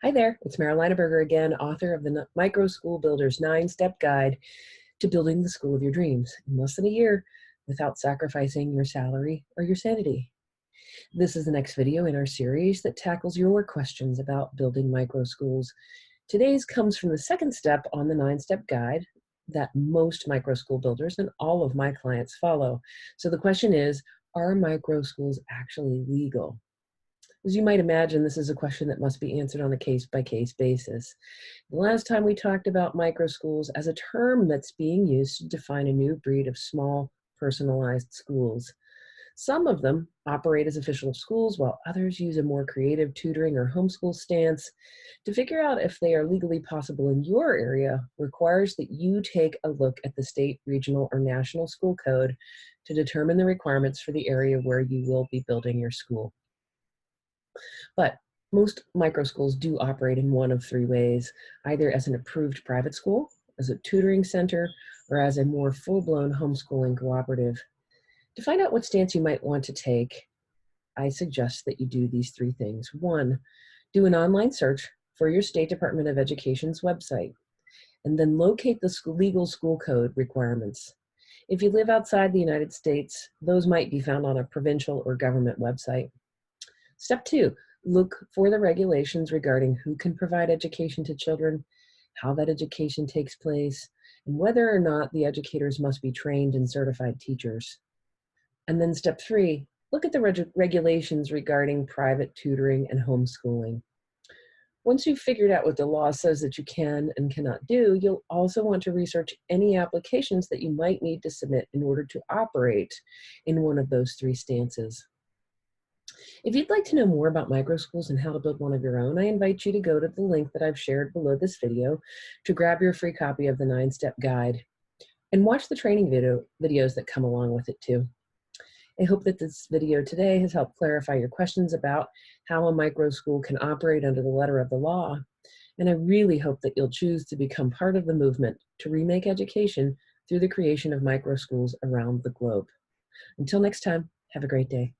Hi there, it's Meryl Leineberger again, author of the Micro School Builder's 9-Step Guide to Building the School of Your Dreams in less than a year without sacrificing your salary or your sanity. This is the next video in our series that tackles your questions about building micro schools. Today's comes from the second step on the 9-Step Guide that most micro school builders and all of my clients follow. So the question is, are micro schools actually legal? As you might imagine, this is a question that must be answered on a case-by-case basis. The last time we talked about micro schools as a term that's being used to define a new breed of small, personalized schools. Some of them operate as official schools, while others use a more creative tutoring or homeschool stance. To figure out if they are legally possible in your area requires that you take a look at the state, regional, or national school code to determine the requirements for the area where you will be building your school. But most micro schools do operate in one of three ways, either as an approved private school, as a tutoring center, or as a more full-blown homeschooling cooperative. To find out what stance you might want to take, I suggest that you do these three things. One, do an online search for your State Department of Education's website, and then locate the legal school code requirements. If you live outside the United States, those might be found on a provincial or government website. Step two, look for the regulations regarding who can provide education to children, how that education takes place, and whether or not the educators must be trained and certified teachers. And then step three, look at the regulations regarding private tutoring and homeschooling. Once you've figured out what the law says that you can and cannot do, you'll also want to research any applications that you might need to submit in order to operate in one of those three stances. If you'd like to know more about micro schools and how to build one of your own, I invite you to go to the link that I've shared below this video to grab your free copy of the 9-Step Guide and watch the training videos that come along with it too. I hope that this video today has helped clarify your questions about how a micro school can operate under the letter of the law, and I really hope that you'll choose to become part of the movement to remake education through the creation of micro schools around the globe. Until next time, have a great day.